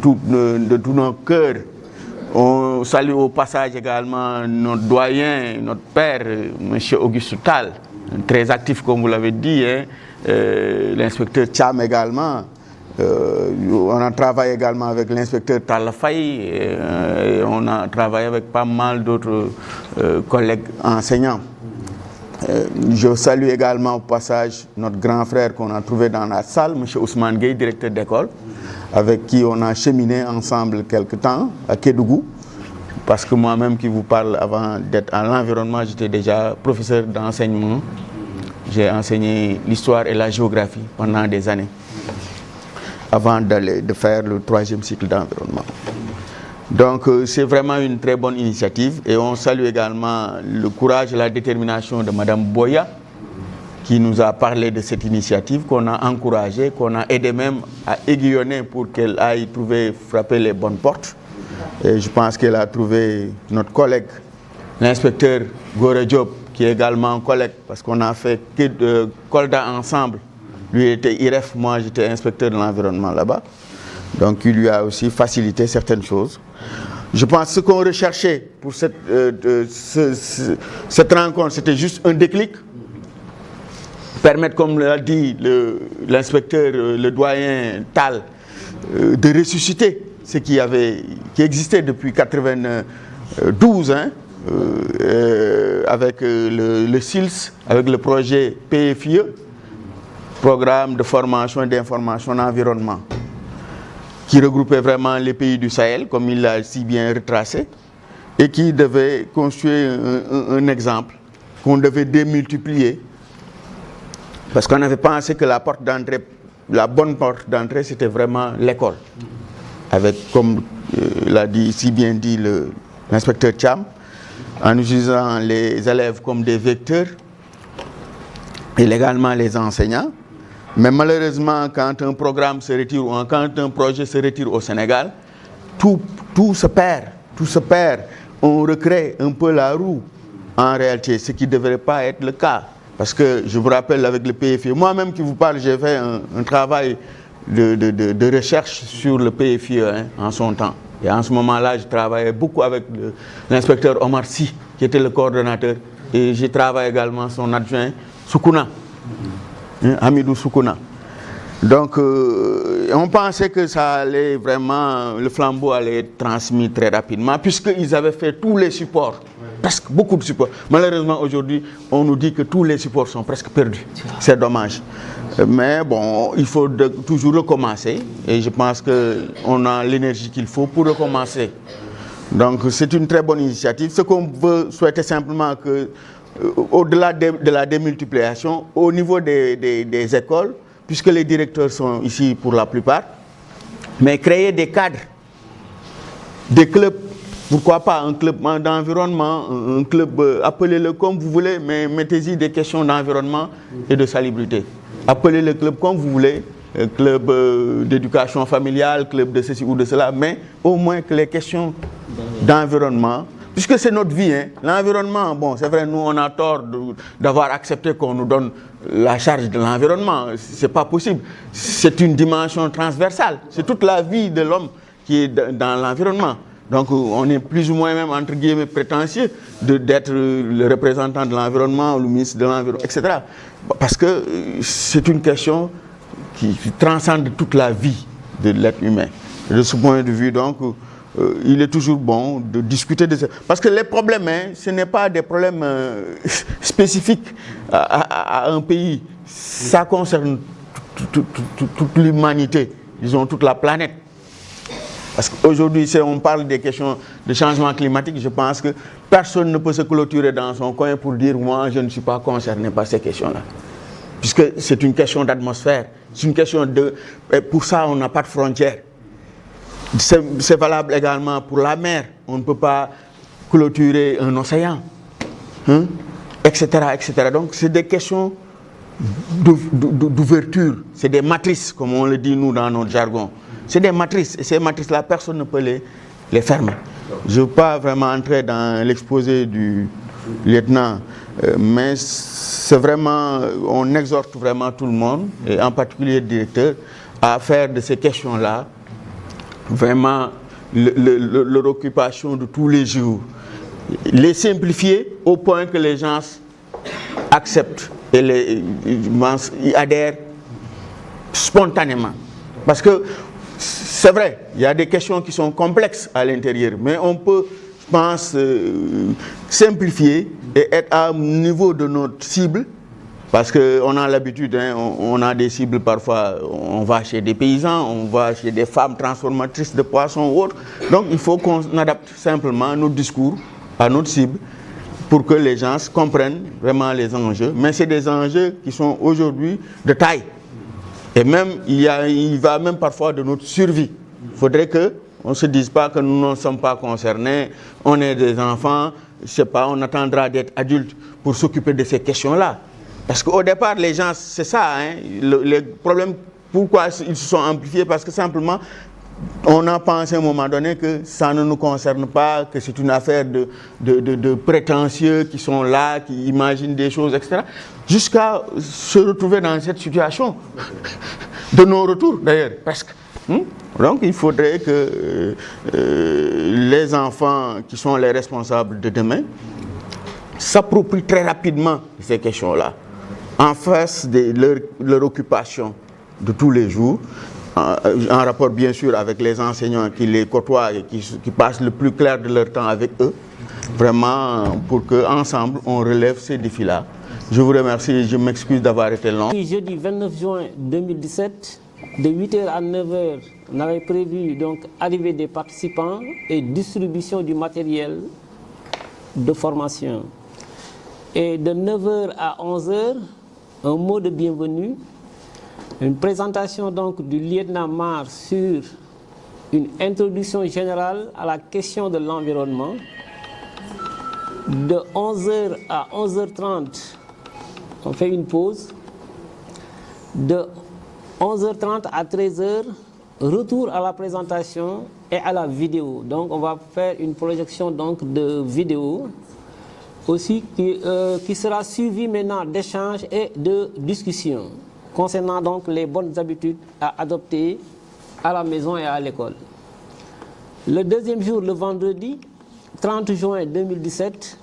de tout nos cœurs. On salue au passage également notre doyen, notre père, M. Auguste Tal, très actif comme vous l'avez dit, hein, l'inspecteur Cham également. On a travaillé également avec l'inspecteur Talafay, et on a travaillé avec pas mal d'autres collègues enseignants. Je salue également au passage notre grand frère qu'on a trouvé dans la salle, M. Ousmane Gueye, directeur d'école, avec qui on a cheminé ensemble quelque temps à Kédougou. Parce que moi-même qui vous parle, avant d'être à l'environnement, j'étais déjà professeur d'enseignement. J'ai enseigné l'histoire et la géographie pendant des années, avant de faire le 3e cycle d'environnement. Donc c'est vraiment une très bonne initiative et on salue également le courage et la détermination de Mme Boya qui nous a parlé de cette initiative, qu'on a encouragée, qu'on a aidé même à aiguillonner pour qu'elle aille frapper les bonnes portes. Et je pense qu'elle a trouvé notre collègue, l'inspecteur Gore Diop, qui est également un collègue, parce qu'on a fait Kolda ensemble. Lui était IREF, moi j'étais inspecteur de l'environnement là-bas. Donc il lui a aussi facilité certaines choses. Je pense que ce qu'on recherchait pour cette rencontre, c'était juste un déclic. Permettre, comme l'a dit l'inspecteur, le doyen Tal, de ressusciter ce qui existait depuis 1992, hein, avec le SILS, avec le projet PFIE, Programme de formation et d'information en environnement, qui regroupait vraiment les pays du Sahel, comme il l'a si bien retracé, et qui devait construire un exemple qu'on devait démultiplier, parce qu'on avait pensé que la bonne porte d'entrée, c'était vraiment l'école, avec, comme l'a si bien dit l'inspecteur Cham, en utilisant les élèves comme des vecteurs, et également les enseignants. Mais malheureusement, quand un programme se retire ou quand un projet se retire au Sénégal, tout se perd, On recrée un peu la roue en réalité, ce qui ne devrait pas être le cas. Parce que je vous rappelle avec le PFIE, moi-même qui vous parle, j'ai fait un travail de recherche sur le PFIE hein, en son temps. Et en ce moment-là, je travaillais beaucoup avec l'inspecteur Omar Sy, qui était le coordonnateur. Et j'ai travaillé également son adjoint, Soukouna. Hamidou Soukouna. Donc, on pensait que ça allait vraiment, le flambeau allait être transmis très rapidement, puisqu'ils avaient fait tous les supports, presque beaucoup de supports. Malheureusement, aujourd'hui, on nous dit que tous les supports sont presque perdus. C'est dommage. Mais bon, il faut toujours recommencer, et je pense qu'on a l'énergie qu'il faut pour recommencer. Donc, c'est une très bonne initiative. Ce qu'on veut souhaiter simplement que, au-delà de la démultiplication, au niveau des écoles, puisque les directeurs sont ici pour la plupart, mais créer des cadres, des clubs, pourquoi pas un club d'environnement, un club, appelez-le comme vous voulez, mais mettez-y des questions d'environnement et de salubrité. Appelez le club comme vous voulez, club d'éducation familiale, club de ceci ou de cela, mais au moins que les questions d'environnement, puisque c'est notre vie, hein. L'environnement, bon, c'est vrai, nous on a tort d'avoir accepté qu'on nous donne la charge de l'environnement. C'est pas possible. C'est une dimension transversale. C'est toute la vie de l'homme qui est dans l'environnement. Donc on est plus ou moins même, entre guillemets, prétentieux d'être le représentant de l'environnement, le ministre de l'environnement, etc. Parce que c'est une question qui transcende toute la vie de l'être humain. Et de ce point de vue, donc, il est toujours bon de discuter de ça. Parce que les problèmes, hein, ce n'est pas des problèmes spécifiques à un pays. Ça concerne toute l'humanité, disons toute la planète. Parce qu'aujourd'hui, si on parle des questions de changement climatique, je pense que personne ne peut se clôturer dans son coin pour dire « moi, je ne suis pas concerné par ces questions-là ». Puisque c'est une question d'atmosphère, c'est une question de... Et pour ça, on n'a pas de frontières. C'est valable également pour la mer. On ne peut pas clôturer un océan, hein, etc., etc. Donc, c'est des questions d'ouverture. C'est des matrices, comme on le dit, nous, dans notre jargon. C'est des matrices. Et ces matrices-là, personne ne peut les fermer. Je ne veux pas vraiment entrer dans l'exposé du lieutenant, mais c'est vraiment... On exhorte vraiment tout le monde, et en particulier le directeur, à faire de ces questions-là vraiment leur occupation de tous les jours. Les simplifier au point que les gens acceptent et y adhèrent spontanément. Parce que c'est vrai, il y a des questions qui sont complexes à l'intérieur, mais on peut, je pense, simplifier et être à niveau de notre cible. Parce qu'on a l'habitude, hein, on a des cibles parfois, on va chez des paysans, on va chez des femmes transformatrices de poissons ou autres. Donc il faut qu'on adapte simplement notre discours à notre cible pour que les gens comprennent vraiment les enjeux. Mais c'est des enjeux qui sont aujourd'hui de taille. Et même, il va même parfois de notre survie. Il faudrait qu'on ne se dise pas que nous ne sommes pas concernés, on est des enfants, je ne sais pas, on attendra d'être adultes pour s'occuper de ces questions-là. Parce qu'au départ, les gens, c'est ça, hein, les problèmes, pourquoi ils se sont amplifiés? Parce que simplement, on a pensé à un moment donné que ça ne nous concerne pas, que c'est une affaire de prétentieux qui sont là, qui imaginent des choses, etc. Jusqu'à se retrouver dans cette situation de non-retour, d'ailleurs, presque. Donc, il faudrait que les enfants qui sont les responsables de demain s'approprient très rapidement ces questions-là, en face de leur occupation de tous les jours, en rapport bien sûr avec les enseignants qui les côtoient et qui passent le plus clair de leur temps avec eux, vraiment pour qu'ensemble on relève ces défis-là. Je vous remercie et je m'excuse d'avoir été long. Jeudi 29 juin 2017, de 8h à 9h, on avait prévu donc arrivée des participants et distribution du matériel de formation. Et de 9h à 11h, un mot de bienvenue, une présentation donc du lieutenant Mar sur une introduction générale à la question de l'environnement. De 11h à 11h30, on fait une pause. De 11h30 à 13h, retour à la présentation et à la vidéo. Donc on va faire une projection donc de vidéo aussi qui sera suivi maintenant d'échanges et de discussions concernant donc les bonnes habitudes à adopter à la maison et à l'école. Le deuxième jour, le vendredi 30 juin 2017,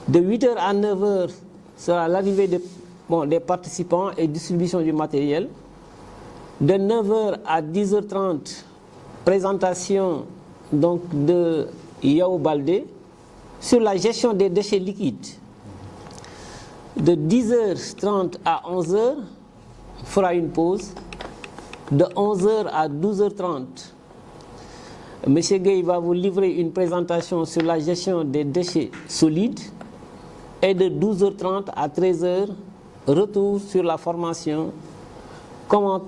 de 8h à 9h sera l'arrivée des participants et distribution du matériel. De 9h à 10h30, présentation donc de Yao Baldé sur la gestion des déchets liquides. De 10h30 à 11h, on fera une pause. De 11h à 12h30, M. Gueye va vous livrer une présentation sur la gestion des déchets solides. Et de 12h30 à 13h, retour sur la formation, comment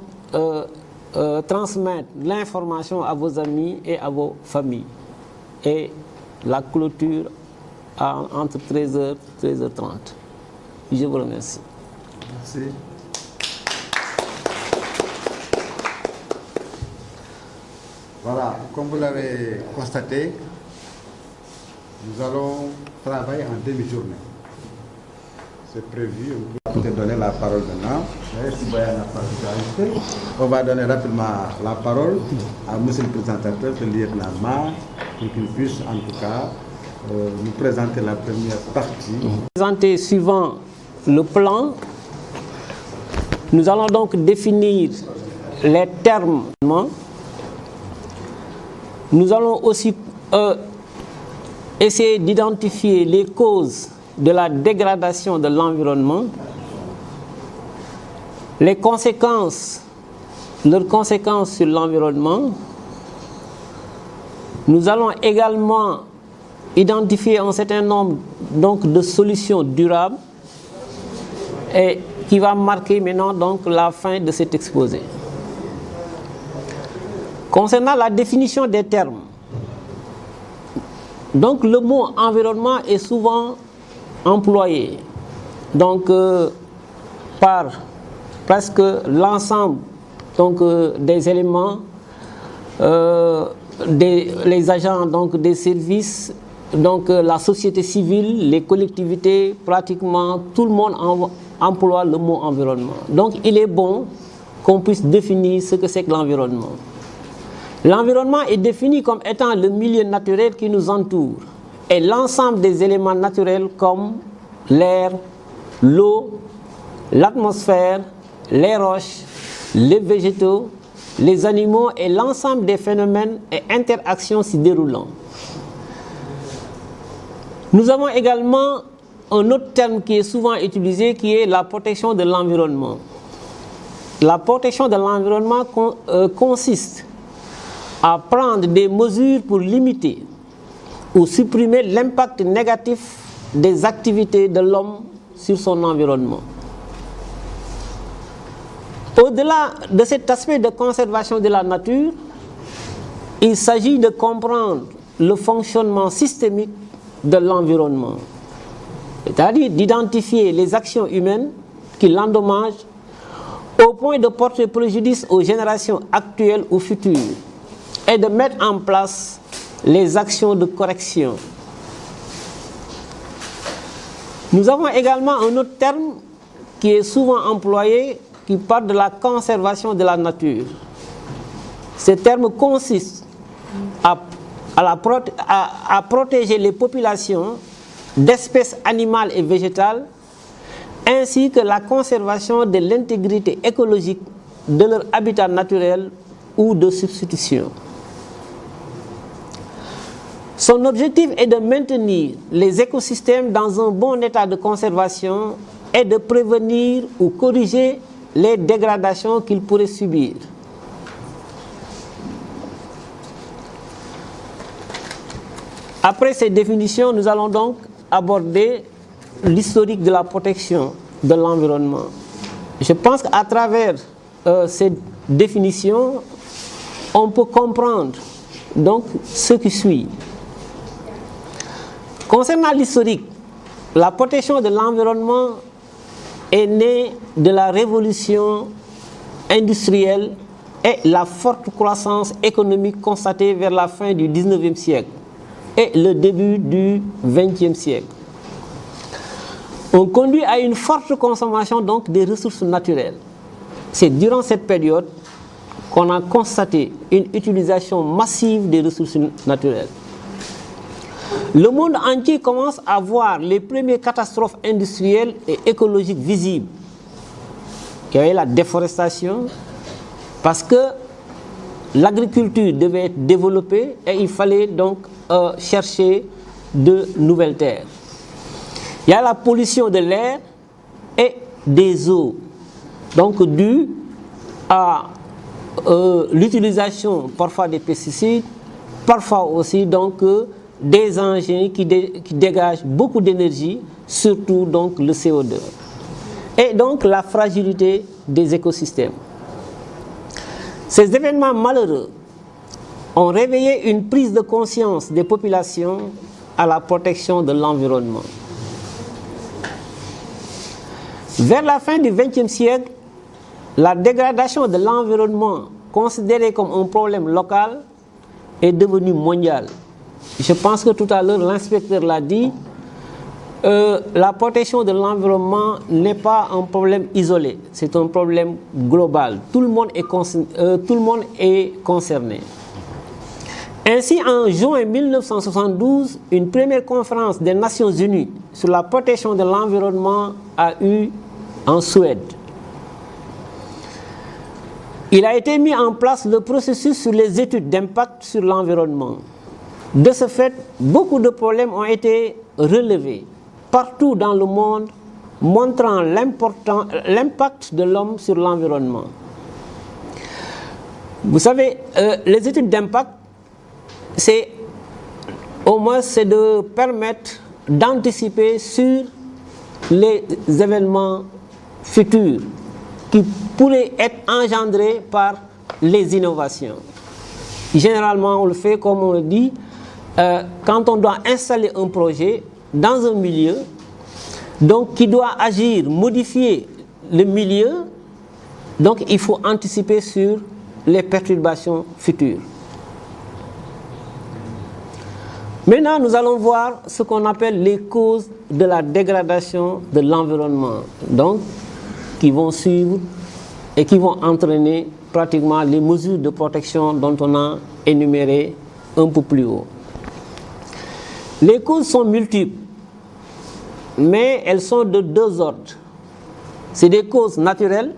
transmettre l'information à vos amis et à vos familles. Et la clôture entre 13h et 13h30. Je vous remercie. Merci. Voilà, comme vous l'avez constaté, nous allons travailler en demi-journée. C'est prévu, on peut donner la parole maintenant. On va donner rapidement la parole à monsieur le présentateur, le lieutenant Mar, pour qu'il puisse en tout cas nous présenter la première partie. Présenter suivant le plan, nous allons donc définir les termes. Nous allons aussi essayer d'identifier les causes de la dégradation de l'environnement, les conséquences, leurs conséquences sur l'environnement. Nous allons également identifier un certain nombre donc, de solutions durables et qui va marquer maintenant donc, la fin de cet exposé. Concernant la définition des termes, donc le mot environnement est souvent employé donc, par presque l'ensemble des éléments, les agents donc, des services, donc, la société civile, les collectivités, pratiquement tout le monde emploie le mot environnement. Donc il est bon qu'on puisse définir ce que c'est que l'environnement. L'environnement est défini comme étant le milieu naturel qui nous entoure et l'ensemble des éléments naturels comme l'air, l'eau, l'atmosphère, les roches, les végétaux, les animaux et l'ensemble des phénomènes et interactions s'y déroulant. Nous avons également un autre terme qui est souvent utilisé qui est la protection de l'environnement. La protection de l'environnement consiste à prendre des mesures pour limiter ou supprimer l'impact négatif des activités de l'homme sur son environnement. Au-delà de cet aspect de conservation de la nature, il s'agit de comprendre le fonctionnement systémique de l'environnement, c'est-à-dire d'identifier les actions humaines qui l'endommagent au point de porter préjudice aux générations actuelles ou futures et de mettre en place les actions de correction. Nous avons également un autre terme qui est souvent employé qui parle de la conservation de la nature. Ce terme consiste à protéger les populations d'espèces animales et végétales ainsi que la conservation de l'intégrité écologique de leur habitat naturel ou de substitution. Son objectif est de maintenir les écosystèmes dans un bon état de conservation et de prévenir ou corriger les dégradations qu'ils pourraient subir. Après ces définitions, nous allons donc aborder l'historique de la protection de l'environnement. Je pense qu'à travers ces définitions, on peut comprendre donc ce qui suit. Concernant l'historique, la protection de l'environnement est née de la révolution industrielle et la forte croissance économique constatée vers la fin du 19e siècle et le début du 20e siècle. On conduit à une forte consommation donc des ressources naturelles. C'est durant cette période qu'on a constaté une utilisation massive des ressources naturelles. Le monde entier commence à voir les premières catastrophes industrielles et écologiques visibles. Il y avait la déforestation, parce que l'agriculture devait être développée et il fallait donc chercher de nouvelles terres. Il y a la pollution de l'air et des eaux, donc due à l'utilisation parfois des pesticides, parfois aussi donc des engins qui dégagent beaucoup d'énergie, surtout donc le CO2. Et donc la fragilité des écosystèmes. Ces événements malheureux ont réveillé une prise de conscience des populations à la protection de l'environnement. Vers la fin du XXe siècle, la dégradation de l'environnement, considérée comme un problème local, est devenue mondiale. Je pense que tout à l'heure, l'inspecteur l'a dit, la protection de l'environnement n'est pas un problème isolé, c'est un problème global. Tout le monde est concerné. Ainsi, en juin 1972, une première conférence des Nations Unies sur la protection de l'environnement a eu en Suède. Il a été mis en place le processus sur les études d'impact sur l'environnement. De ce fait, beaucoup de problèmes ont été relevés partout dans le monde, montrant l'impact de l'homme sur l'environnement. Vous savez, les études d'impact, c'est de permettre d'anticiper sur les événements futurs qui pourraient être engendrés par les innovations. Généralement, on le fait, comme on le dit, quand on doit installer un projet dans un milieu, donc qui doit agir, modifier le milieu, donc il faut anticiper sur les perturbations futures. Maintenant, nous allons voir ce qu'on appelle les causes de la dégradation de l'environnement, donc qui vont suivre et qui vont entraîner pratiquement les mesures de protection dont on a énuméré un peu plus haut. Les causes sont multiples, mais elles sont de deux ordres. C'est des causes naturelles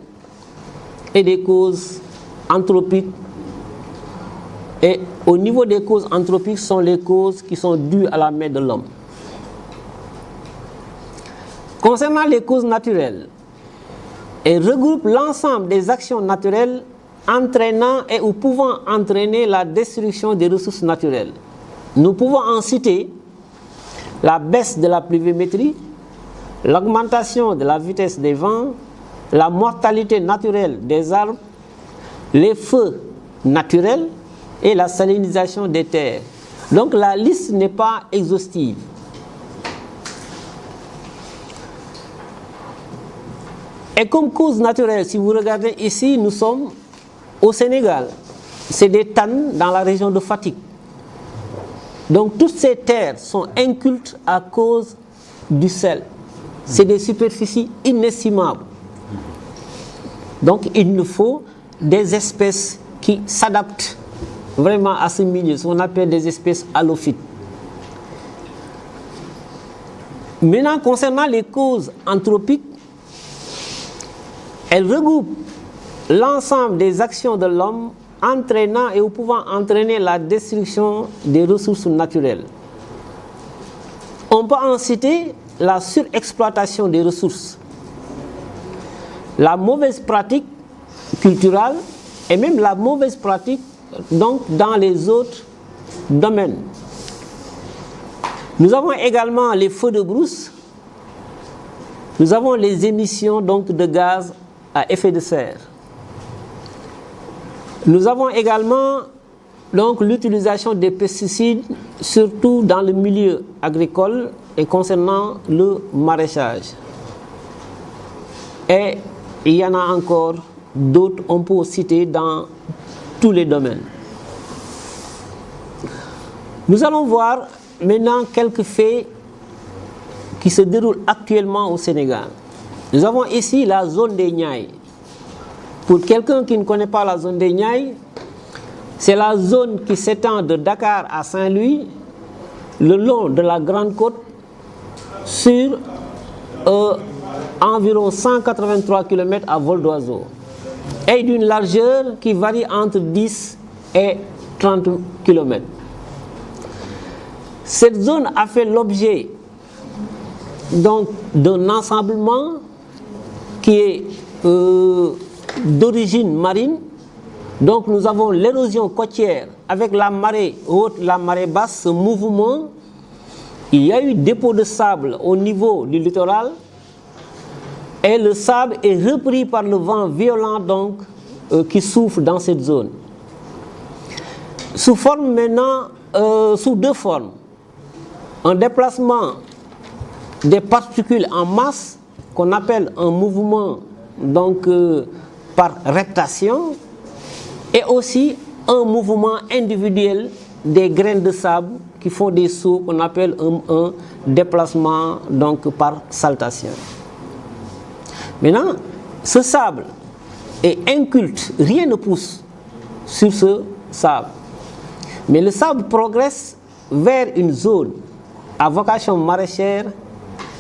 et des causes anthropiques. Et au niveau des causes anthropiques, ce sont les causes qui sont dues à la main de l'homme. Concernant les causes naturelles, elles regroupent l'ensemble des actions naturelles entraînant et ou pouvant entraîner la destruction des ressources naturelles. Nous pouvons en citer la baisse de la pluviométrie, l'augmentation de la vitesse des vents, la mortalité naturelle des arbres, les feux naturels et la salinisation des terres. Donc la liste n'est pas exhaustive. Et comme cause naturelle, si vous regardez ici, nous sommes au Sénégal. C'est des tannes dans la région de Fatick. Donc toutes ces terres sont incultes à cause du sel. C'est des superficies inestimables. Donc il nous faut des espèces qui s'adaptent vraiment à ce milieu, ce qu'on appelle des espèces halophytes. Maintenant, concernant les causes anthropiques, elles regroupent l'ensemble des actions de l'homme entraînant et ou pouvant entraîner la destruction des ressources naturelles. On peut en citer la surexploitation des ressources, la mauvaise pratique culturelle et même la mauvaise pratique donc dans les autres domaines. Nous avons également les feux de brousse, nous avons les émissions donc de gaz à effet de serre. Nous avons également donc l'utilisation des pesticides, surtout dans le milieu agricole et concernant le maraîchage. Et il y en a encore d'autres, on peut citer dans tous les domaines. Nous allons voir maintenant quelques faits qui se déroulent actuellement au Sénégal. Nous avons ici la zone des Niayes. Pour quelqu'un qui ne connaît pas la zone des Niayes, c'est la zone qui s'étend de Dakar à Saint-Louis, le long de la Grande Côte, sur environ 183 km à vol d'oiseau, et d'une largeur qui varie entre 10 et 30 km. Cette zone a fait l'objet donc d'un ensemblement qui est d'origine marine. Donc nous avons l'érosion côtière avec la marée haute, la marée basse, ce mouvement. Il y a eu dépôt de sable au niveau du littoral et le sable est repris par le vent violent donc qui souffle dans cette zone. Sous forme maintenant, sous deux formes. Un déplacement des particules en masse qu'on appelle un mouvement donc par reptation, et aussi un mouvement individuel des graines de sable qui font des sauts qu'on appelle un déplacement donc par saltation. Maintenant, ce sable est inculte, rien ne pousse sur ce sable. Mais le sable progresse vers une zone à vocation maraîchère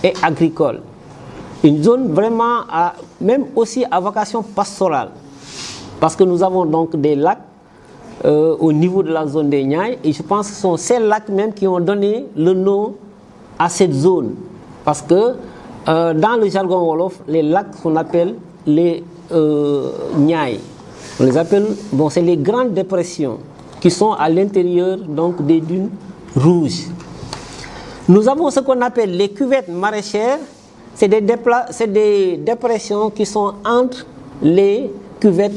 et agricole. Une zone vraiment même aussi à vocation pastorale. Parce que nous avons donc des lacs au niveau de la zone des Niayes, et je pense que ce sont ces lacs même qui ont donné le nom à cette zone. Parce que dans le jargon wolof, les lacs qu'on appelle les Niayes. On les appelle, bon, c'est les grandes dépressions qui sont à l'intérieur donc des dunes rouges. Nous avons ce qu'on appelle les cuvettes maraîchères. C'est des dépressions qui sont entre les cuvettes,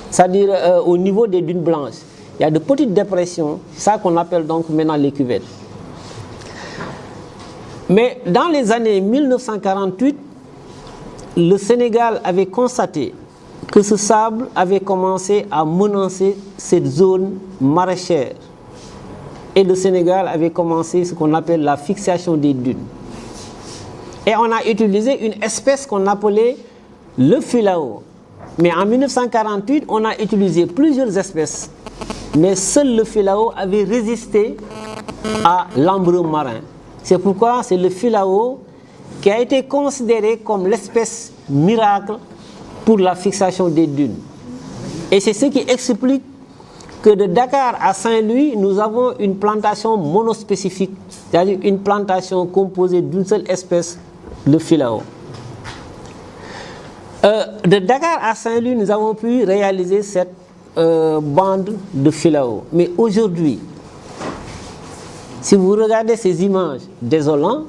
c'est-à-dire au niveau des dunes blanches. Il y a de petites dépressions, c'est ça qu'on appelle donc maintenant les cuvettes. Mais dans les années 1948, le Sénégal avait constaté que ce sable avait commencé à menacer cette zone maraîchère. Et le Sénégal avait commencé ce qu'on appelle la fixation des dunes. Et on a utilisé une espèce qu'on appelait le filao. Mais en 1948, on a utilisé plusieurs espèces, mais seul le filao avait résisté à l'embrun marin. C'est pourquoi c'est le filao qui a été considéré comme l'espèce miracle pour la fixation des dunes. Et c'est ce qui explique que de Dakar à Saint-Louis, nous avons une plantation monospécifique, c'est-à-dire une plantation composée d'une seule espèce, le filao. De Dakar à Saint-Louis, nous avons pu réaliser cette bande de filao. Mais aujourd'hui, si vous regardez ces images désolantes,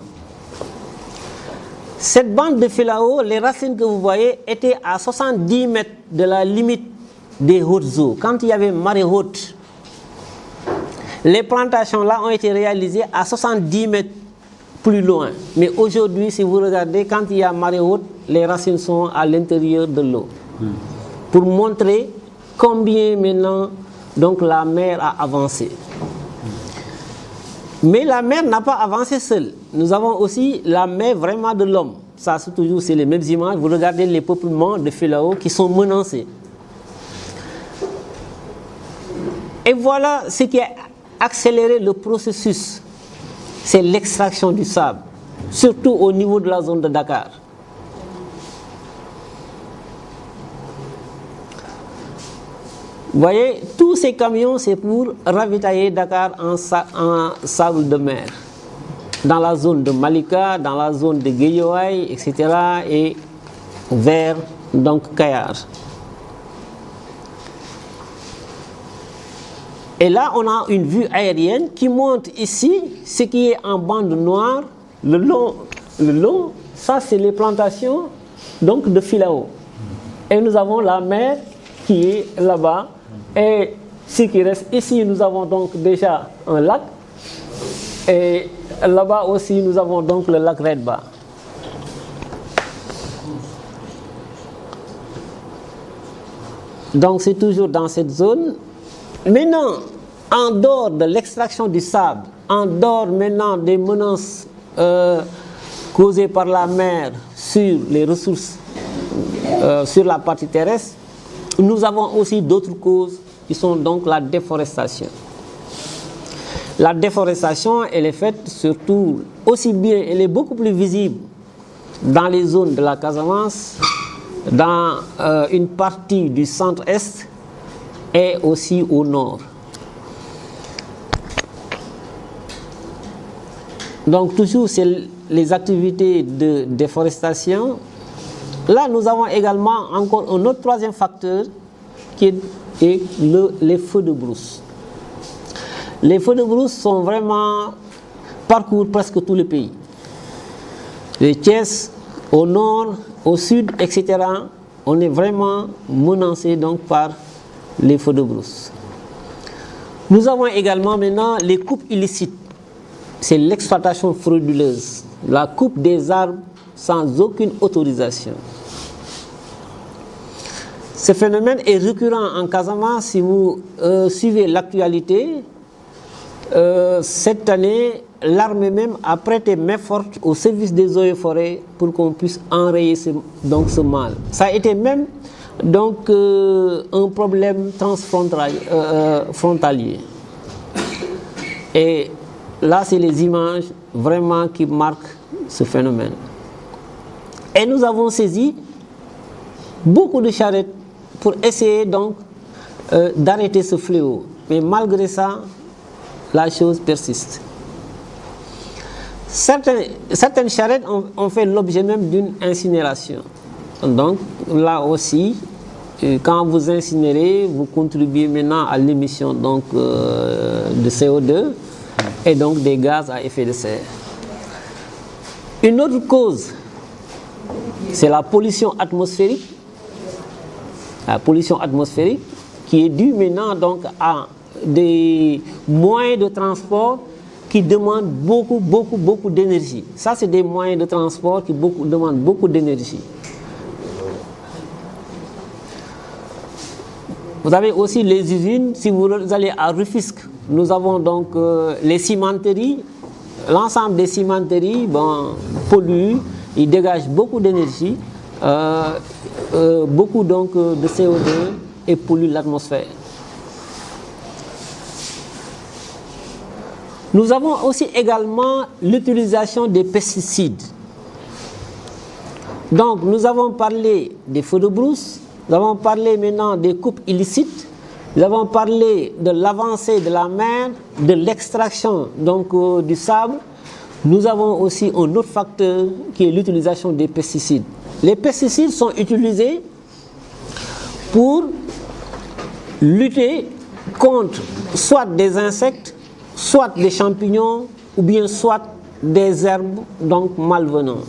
cette bande de filao, les racines que vous voyez étaient à 70 mètres de la limite des hautes eaux. Quand il y avait marée haute, les plantations là ont été réalisées à 70 mètres plus loin. Mais aujourd'hui, si vous regardez, quand il y a marée haute, les racines sont à l'intérieur de l'eau. Pour montrer combien maintenant donc, la mer a avancé. Mais la mer n'a pas avancé seule. Nous avons aussi la mer vraiment de l'homme. Ça, c'est toujours les mêmes images. Vous regardez les peuplements de filao qui sont menacés. Et voilà ce qui a accéléré le processus. C'est l'extraction du sable, surtout au niveau de la zone de Dakar. Vous voyez, tous ces camions, c'est pour ravitailler Dakar en sable de mer. Dans la zone de Malika, dans la zone de Guédiawaye, etc. et vers donc Kayar. Et là, on a une vue aérienne qui montre ici ce qui est en bande noire, le long, ça c'est les plantations donc de filao. Et nous avons la mer qui est là-bas. Et ce qui reste ici, nous avons donc déjà un lac. Et là-bas aussi, nous avons donc le lac Redba. Donc c'est toujours dans cette zone. Maintenant, en dehors de l'extraction du sable, en dehors maintenant des menaces causées par la mer sur les ressources, sur la partie terrestre, nous avons aussi d'autres causes qui sont donc la déforestation. La déforestation, elle est faite surtout aussi bien, elle est beaucoup plus visible dans les zones de la Casamance, dans une partie du centre-est et aussi au nord. Donc toujours c'est les activités de déforestation. Là nous avons également encore un autre troisième facteur qui est les feux de brousse. Les feux de brousse sont vraiment parcourent presque tout le pays. Les Thiès, au nord, au sud, etc. On est vraiment menacé donc par les feux de brousse. Nous avons également maintenant les coupes illicites. C'est l'exploitation frauduleuse, la coupe des arbres sans aucune autorisation. Ce phénomène est récurrent en Casamance. Si vous suivez l'actualité, cette année, l'armée même a prêté main forte au service des eaux et forêts pour qu'on puisse enrayer ce mal. Ça a été même donc un problème frontalier. Et là, c'est les images vraiment qui marquent ce phénomène. Et nous avons saisi beaucoup de charrettes pour essayer donc d'arrêter ce fléau. Mais malgré ça, la chose persiste. Certaines charrettes ont fait l'objet même d'une incinération. Donc là aussi, quand vous incinérez, vous contribuez maintenant à l'émission donc de CO2 et donc des gaz à effet de serre. Une autre cause, c'est la pollution atmosphérique. La pollution atmosphérique qui est due maintenant donc à des moyens de transport qui demandent beaucoup d'énergie. Ça, c'est des moyens de transport qui demandent beaucoup d'énergie. Vous avez aussi les usines. Si vous allez à Rufisque, nous avons donc les cimenteries. L'ensemble des cimenteries polluent, ils dégagent beaucoup d'énergie. beaucoup donc de CO2 et polluent l'atmosphère. Nous avons aussi également l'utilisation des pesticides. Donc nous avons parlé des feux de brousse, nous avons parlé maintenant des coupes illicites, nous avons parlé de l'avancée de la mer, de l'extraction donc du sable. Nous avons aussi un autre facteur qui est l'utilisation des pesticides. Les pesticides sont utilisés pour lutter contre soit des insectes, soit des champignons ou bien soit des herbes donc malvenants.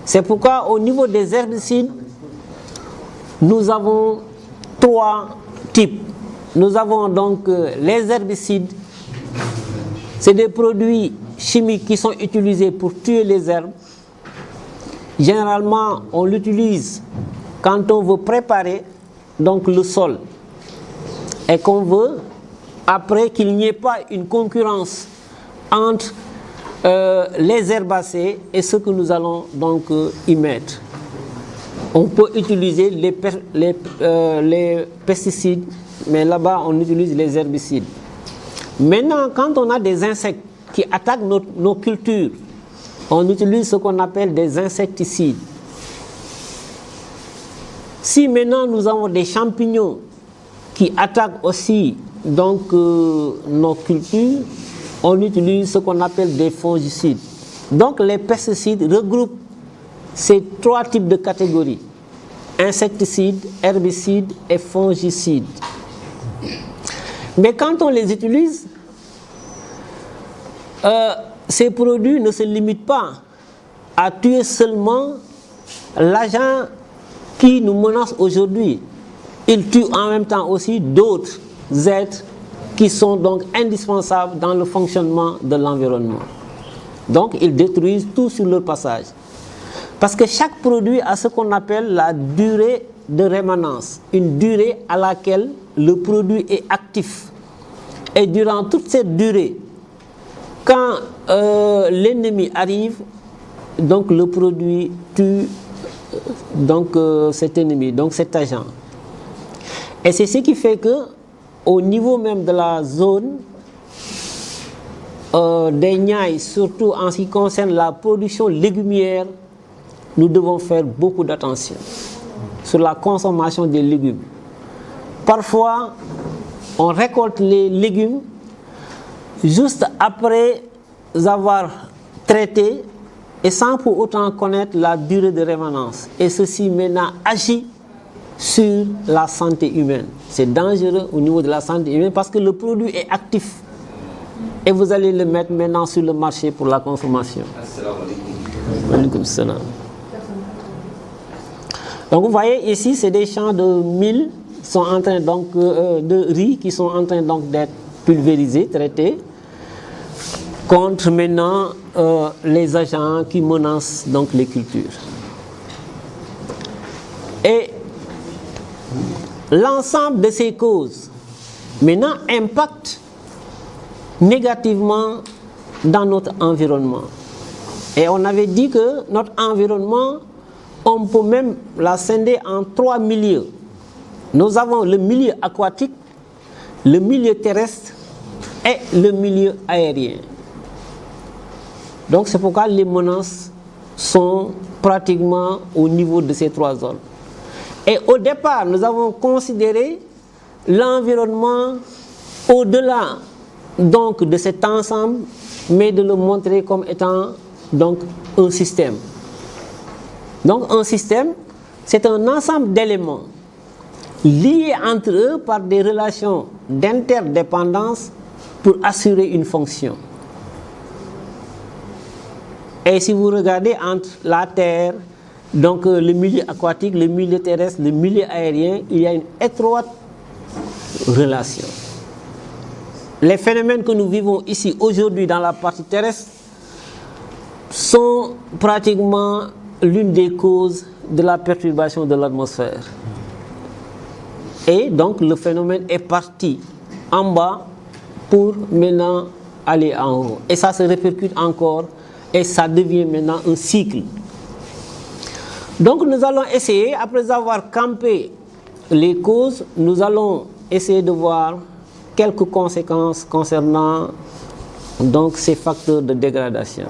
C'est pourquoi au niveau des herbicides, nous avons 3 types. Nous avons donc les herbicides, c'est des produits chimiques qui sont utilisés pour tuer les herbes. Généralement, on l'utilise quand on veut préparer donc le sol et qu'on veut après qu'il n'y ait pas une concurrence entre les herbacées et ce que nous allons donc y mettre. On peut utiliser les pesticides, mais là-bas on utilise les herbicides. Maintenant, quand on a des insectes qui attaquent nos cultures, on utilise ce qu'on appelle des insecticides. Si maintenant nous avons des champignons qui attaquent aussi donc nos cultures, on utilise ce qu'on appelle des fongicides. Donc les pesticides regroupent ces 3 types de catégories: insecticides, herbicides et fongicides. Mais quand on les utilise, ces produits ne se limitent pas à tuer seulement l'agent qui nous menace aujourd'hui. Ils tuent en même temps aussi d'autres êtres qui sont donc indispensables dans le fonctionnement de l'environnement. Donc ils détruisent tout sur leur passage. Parce que chaque produit a ce qu'on appelle la durée de rémanence, une durée à laquelle le produit est actif. Et durant toute cette durée, quand l'ennemi arrive, donc le produit tue donc, cet ennemi, donc cet agent. Et c'est ce qui fait que au niveau même de la zone des Niayes, surtout en ce qui concerne la production légumière, nous devons faire beaucoup d'attention sur la consommation des légumes. Parfois, on récolte les légumes juste après avoir traité et sans pour autant connaître la durée de rémanence. Et ceci maintenant agit sur la santé humaine. C'est dangereux au niveau de la santé humaine parce que le produit est actif. Et vous allez le mettre maintenant sur le marché pour la consommation. Alaykoum salam. Donc vous voyez ici, c'est des champs de mil sont en train donc de riz qui sont en train donc d'être pulvérisés, traités contre maintenant les agents qui menacent donc les cultures. Et l'ensemble de ces causes maintenant impactent négativement dans notre environnement. Et on avait dit que notre environnement, on peut même la scinder en 3 milieux. Nous avons le milieu aquatique, le milieu terrestre et le milieu aérien. Donc c'est pourquoi les menaces sont pratiquement au niveau de ces 3 zones. Et au départ, nous avons considéré l'environnement au-delà donc de cet ensemble, mais de le montrer comme étant donc un système. Donc un système, c'est un ensemble d'éléments liés entre eux par des relations d'interdépendance pour assurer une fonction. Et si vous regardez entre la Terre, donc le milieu aquatique, le milieu terrestre, le milieu aérien, il y a une étroite relation. Les phénomènes que nous vivons ici aujourd'hui dans la partie terrestre sont pratiquement l'une des causes de la perturbation de l'atmosphère. Et donc le phénomène est parti en bas pour maintenant aller en haut. Et ça se répercute encore et ça devient maintenant un cycle. Donc nous allons essayer, après avoir campé les causes, nous allons essayer de voir quelques conséquences concernant donc ces facteurs de dégradation.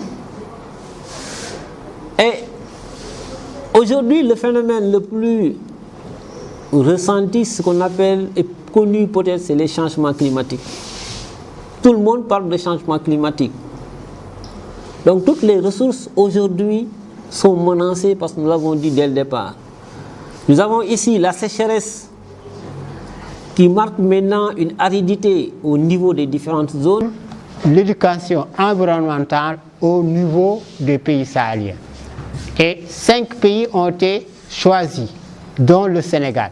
Et aujourd'hui, le phénomène le plus ressenti, ce qu'on appelle et connu peut-être, c'est les changements climatiques. Tout le monde parle de changement climatique. Donc toutes les ressources aujourd'hui sont menacées parce que nous l'avons dit dès le départ. Nous avons ici la sécheresse qui marque maintenant une aridité au niveau des différentes zones. L'éducation environnementale au niveau des pays sahéliens. Et 5 pays ont été choisis, dont le Sénégal.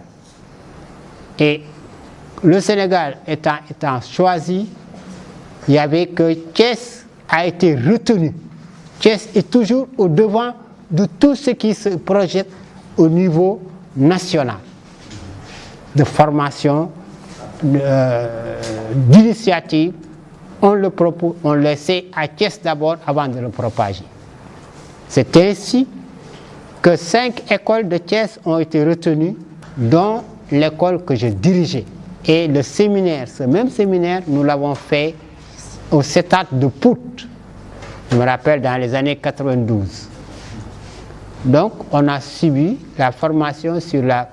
Et le Sénégal étant choisi, il n'y avait que Thiès a été retenu. Thiès est toujours au devant de tout ce qui se projette au niveau national, de formation, d'initiative. On le sait à Thiès d'abord avant de le propager. C'est ainsi que 5 écoles de Thiès ont été retenues, dont l'école que je dirigeais. Et le séminaire, ce même séminaire, nous l'avons fait au CETAT de Pout, je me rappelle dans les années 92. Donc on a subi la formation sur la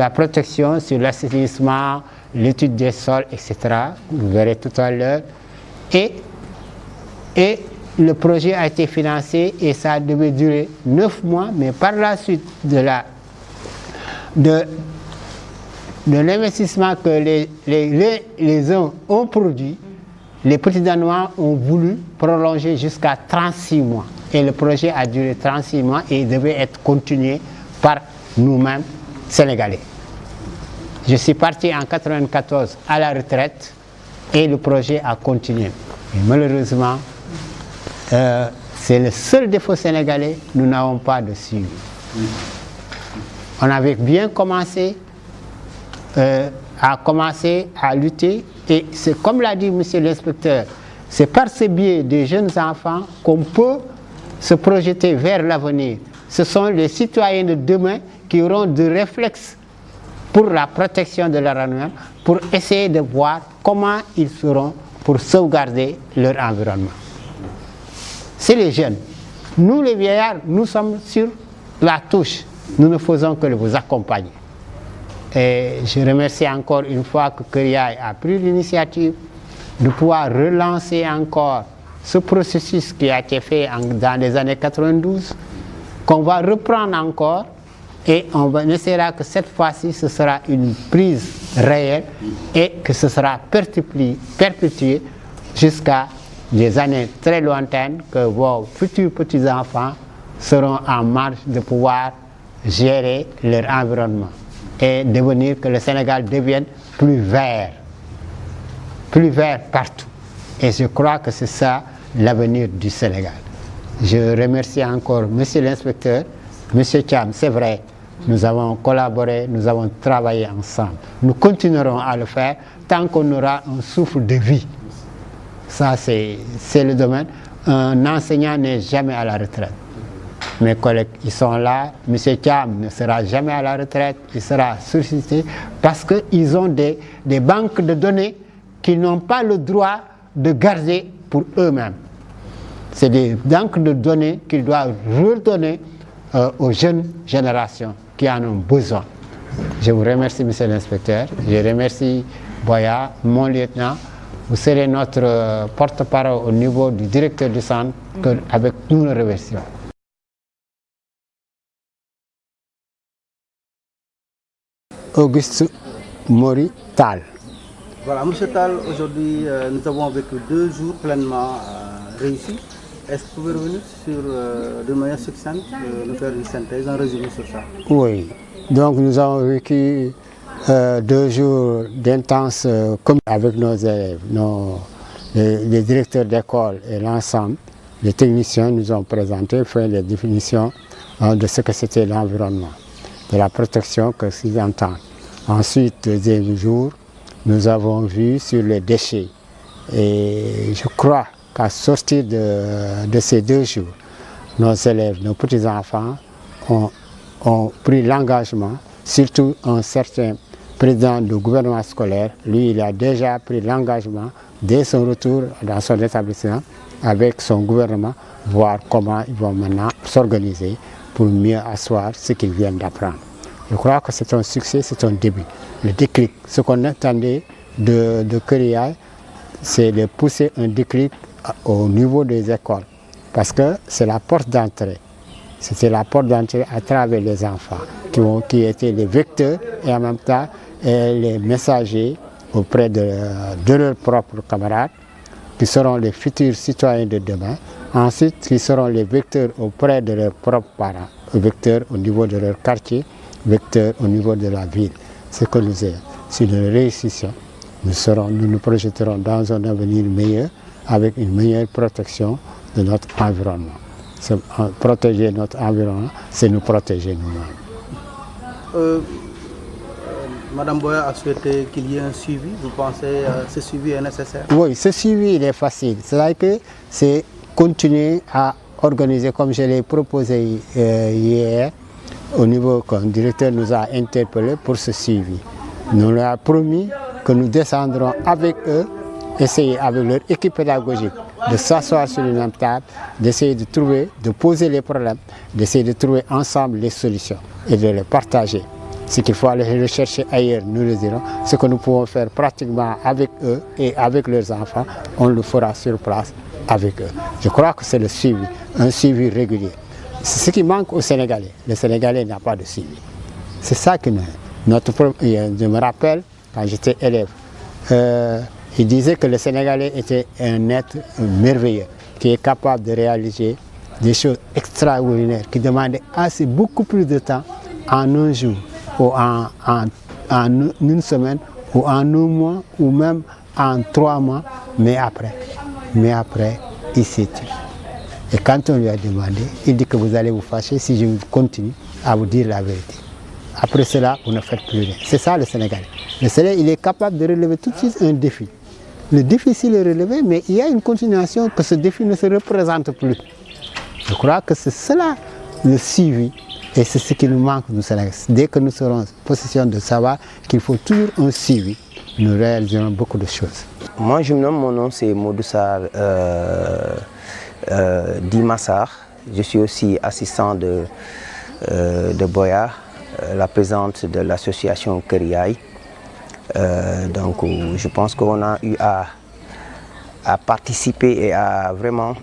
protection, sur l'assainissement, l'étude des sols, etc. Vous verrez tout à l'heure. Et le projet a été financé et ça devait durer 9 mois, mais par la suite de l'investissement que les uns ont produit, les petits Danois ont voulu prolonger jusqu'à 36 mois. Et le projet a duré 36 mois et devait être continué par nous-mêmes, Sénégalais. Je suis parti en 1994 à la retraite et le projet a continué. Et malheureusement, c'est le seul défaut sénégalais, nous n'avons pas de suivi. On avait bien commencé à lutter et c'est comme l'a dit monsieur l'inspecteur, c'est par ce biais des jeunes enfants qu'on peut se projeter vers l'avenir. Ce sont les citoyens de demain qui auront des réflexes pour la protection de leur environnement, pour essayer de voir comment ils feront pour sauvegarder leur environnement. C'est les jeunes. Nous les vieillards, nous sommes sur la touche. Nous ne faisons que vous accompagner. Et je remercie encore une fois que Keriaï a pris l'initiative de pouvoir relancer encore ce processus qui a été fait dans les années 92, qu'on va reprendre encore et on essaiera que cette fois-ci ce sera une prise réelle et que ce sera perpétué jusqu'à des années très lointaines, que vos futurs petits-enfants seront en marge de pouvoir gérer leur environnement et devenir que le Sénégal devienne plus vert partout. Et je crois que c'est ça l'avenir du Sénégal. Je remercie encore monsieur l'inspecteur, monsieur Thiam, c'est vrai, nous avons collaboré, nous avons travaillé ensemble. Nous continuerons à le faire tant qu'on aura un souffle de vie. Ça, c'est le domaine. Un enseignant n'est jamais à la retraite. Mes collègues, ils sont là. Monsieur Thiam ne sera jamais à la retraite. Il sera sollicité parce qu'ils ont des banques de données qu'ils n'ont pas le droit de garder pour eux-mêmes. C'est des banques de données qu'ils doivent redonner aux jeunes générations qui en ont besoin. Je vous remercie, monsieur l'inspecteur. Je remercie Boya, mon lieutenant. Vous serez notre porte-parole au niveau du directeur du centre, avec nous le remercions. Auguste Mori Tal. Voilà, M. Tal, aujourd'hui nous avons vécu 2 jours pleinement réussis. Est-ce que vous pouvez revenir sur, de manière succincte, nous faire une synthèse, un résumé sur ça? Oui, donc nous avons vécu 2 jours d'intense comme avec nos élèves, les directeurs d'école et l'ensemble. Les techniciens nous ont présenté, fait les définitions de ce que c'était l'environnement, de la protection que s'ils entendent. Ensuite, deuxième jour, nous avons vu sur les déchets. Et je crois qu'à sortir de ces 2 jours, nos élèves, nos petits-enfants ont ont pris l'engagement, surtout un certain président du gouvernement scolaire, lui il a déjà pris l'engagement dès son retour dans son établissement avec son gouvernement, voir comment ils vont maintenant s'organiser pour mieux asseoir ce qu'ils viennent d'apprendre. Je crois que c'est un succès, c'est un début. Le déclic, ce qu'on attendait de Kër-Yaye, c'est de pousser un déclic au niveau des écoles, parce que c'est la porte d'entrée. C'était la porte d'entrée à travers les enfants qui étaient les vecteurs et en même temps les messagers auprès de leurs propres camarades, qui seront les futurs citoyens de demain. Ensuite, qui seront les vecteurs auprès de leurs propres parents, vecteurs au niveau de leur quartier, vecteurs au niveau de la ville. C'est que nous avons. Si nous réussissons, nous nous projetterons dans un avenir meilleur, avec une meilleure protection de notre environnement. Protéger notre environnement, c'est nous protéger nous-mêmes. Madame Boya a souhaité qu'il y ait un suivi. Vous pensez que ce suivi est nécessaire? Oui, ce suivi il est facile. C'est-à-dire que c'est continuer à organiser comme je l'ai proposé hier, au niveau qu'un directeur nous a interpellé pour ce suivi. Nous leur avons promis que nous descendrons avec eux, essayer avec leur équipe pédagogique de s'asseoir sur une même table, d'essayer de trouver, de poser les problèmes, d'essayer de trouver ensemble les solutions et de les partager. Ce qu'il faut aller rechercher ailleurs, nous le dirons. Ce que nous pouvons faire pratiquement avec eux et avec leurs enfants, on le fera sur place avec eux. Je crois que c'est le suivi, un suivi régulier. C'est ce qui manque aux Sénégalais. Le Sénégalais n'a pas de suivi. C'est ça que je me rappelle, quand j'étais élève, il disait que le Sénégalais était un être merveilleux, qui est capable de réaliser des choses extraordinaires, qui demandaient beaucoup plus de temps en un jour, ou en une semaine, ou en un mois, ou même en 3 mois, mais après, il s'est tué. Et quand on lui a demandé, il dit que vous allez vous fâcher si je continue à vous dire la vérité. Après cela, vous ne faites plus rien. C'est ça le Sénégalais. Le Sénégalais, il est capable de relever tout de suite un défi. Le défi, c'est le relever, mais il y a une continuation que ce défi ne se représente plus. Je crois que c'est cela le suivi. Et c'est ce qui nous manque, nous, Sénégalais. Dès que nous serons en position de savoir qu'il faut toujours un suivi, nous réaliserons beaucoup de choses. Moi, je me nomme, mon nom c'est Modoussar Dimassar. Je suis aussi assistant de Boya, la présidente de l'association Kër-Yaye. Donc, je pense qu'on a eu à participer et à vraiment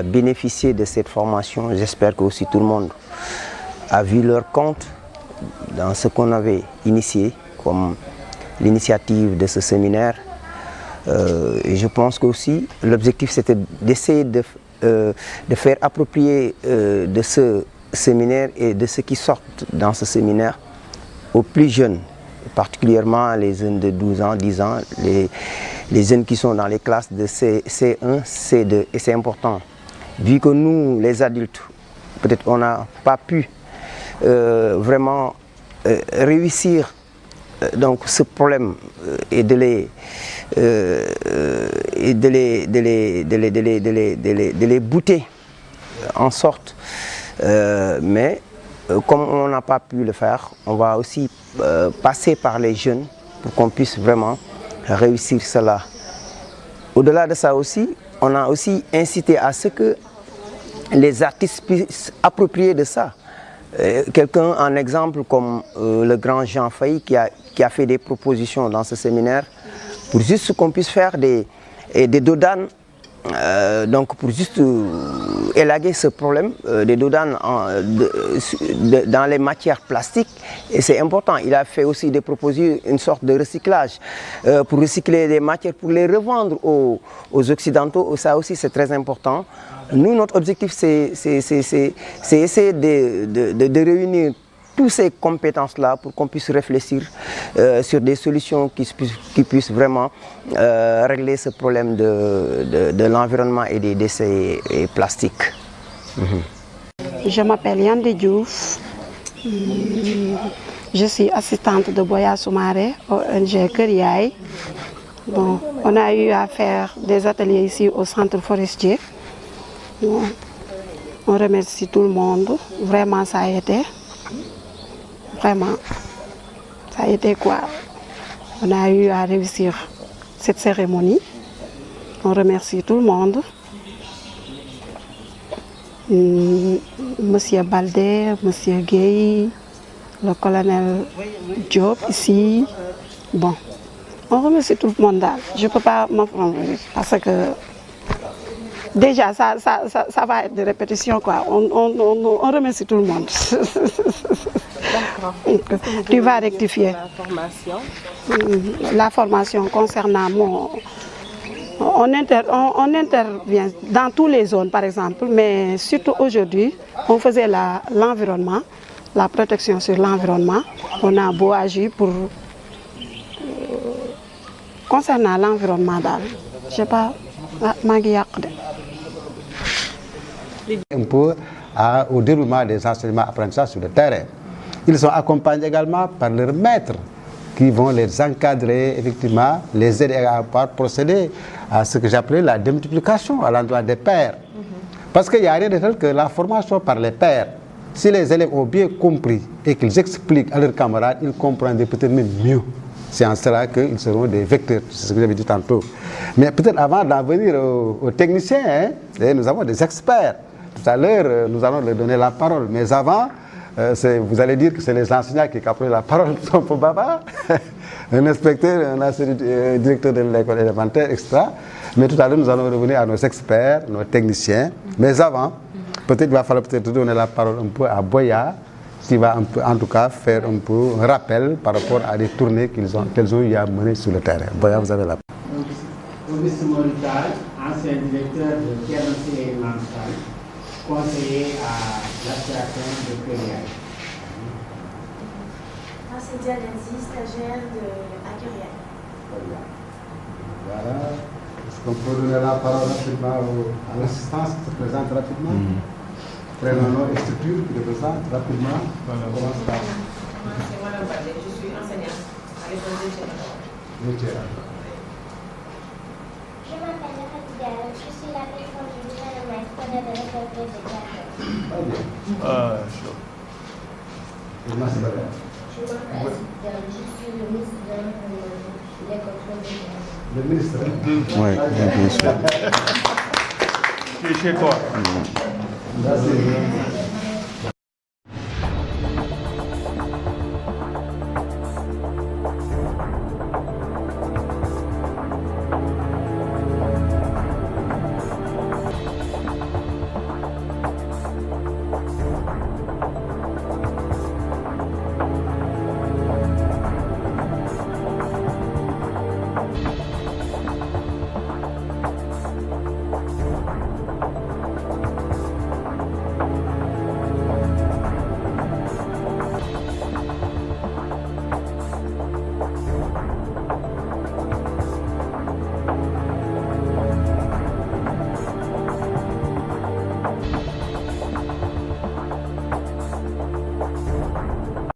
bénéficier de cette formation. J'espère que aussi tout le monde a vu leur compte dans ce qu'on avait initié comme l'initiative de ce séminaire. Et je pense qu'aussi l'objectif c'était d'essayer de faire approprier de ce séminaire et de ceux qui sortent dans ce séminaire aux plus jeunes, particulièrement les jeunes de 12 ans, 10 ans, les jeunes qui sont dans les classes de C1, C2. Et c'est important, vu que nous, les adultes, peut-être on n'a pas pu vraiment réussir donc ce problème et de les bouter en sorte. Mais comme on n'a pas pu le faire, on va aussi passer par les jeunes pour qu'on puisse vraiment réussir cela. Au-delà de ça aussi, on a aussi incité à ce que les artistes puissent approprier de ça. Quelqu'un, un exemple comme le grand Jean Faye qui a fait des propositions dans ce séminaire pour juste qu'on puisse faire des dodanes, donc pour juste élaguer ce problème des dodanes dans les matières plastiques. Et c'est important, il a fait aussi des propositions, une sorte de recyclage pour recycler des matières, pour les revendre aux Occidentaux. Ça aussi c'est très important. Nous, notre objectif, c'est essayer de réunir toutes ces compétences-là pour qu'on puisse réfléchir sur des solutions qui puissent vraiment régler ce problème de l'environnement et des déchets plastiques. Je m'appelle Yande Diouf. Je suis assistante de Boya Soumaré au ONG Kër-Yaye. Bon, on a eu à faire des ateliers ici au centre forestier. Bon, on remercie tout le monde, vraiment ça a été. Vraiment, ça a été quoi? On a eu à réussir cette cérémonie. On remercie tout le monde. Monsieur Baldé, Monsieur Gueye, le colonel Diop ici. Bon, on remercie tout le monde. Je ne peux pas m'en parce que déjà ça va être de répétition quoi. On remercie tout le monde. Tu vas rectifier. La formation. La formation concernant on intervient dans toutes les zones par exemple, mais surtout aujourd'hui, on faisait l'environnement, la protection sur l'environnement. On a beau agir pour concernant l'environnement. Je sais pas, un peu au déroulement des enseignements apprentissages sur le terrain. Ils sont accompagnés également par leurs maîtres qui vont les encadrer, effectivement, les aider à pouvoir procéder à ce que j'appelais la démultiplication à l'endroit des pairs. Parce qu'il n'y a rien de tel que la formation par les pairs. Si les élèves ont bien compris et qu'ils expliquent à leurs camarades, ils comprennent peut-être même mieux. C'est en cela qu'ils seront des vecteurs, c'est ce que j'avais dit tantôt. Mais peut-être avant d'en venir aux techniciens, nous avons des experts. Tout à l'heure, nous allons leur donner la parole. Mais avant, vous allez dire que c'est les enseignants qui captent la parole, sont pour baba, un inspecteur, un directeur de l'école élémentaire, etc. Mais tout à l'heure, nous allons revenir à nos experts, nos techniciens. Mais avant, peut-être il va falloir peut-être donner la parole un peu à Boya, qui va un peu, en tout cas faire un peu un rappel par rapport à des tournées qu'elles ont eu à mener sur le terrain. Boya, vous avez la parole. Auguste Morital, ancien directeur de Pierre-Nancy Élémentaire, conseiller à l'association de Curiel. C'est Dianésie, stagiaire à Curiel. Voilà. Est-ce qu'on peut donner la parole rapidement à l'assistance qui se présente rapidement? Prénom, nom et structure qui se présente rapidement. Moi, c'est Madame Baldé, je suis enseignante à l'école de Tchéra. Je m'appelle Fatiga, je suis la personne du gouvernement scolaire de l'école de Tchéra. Très bien. Je m'appelle Fatiga, je suis le ministre de l'école de Tchéra. Le ministre? Oui, bien sûr. Merci.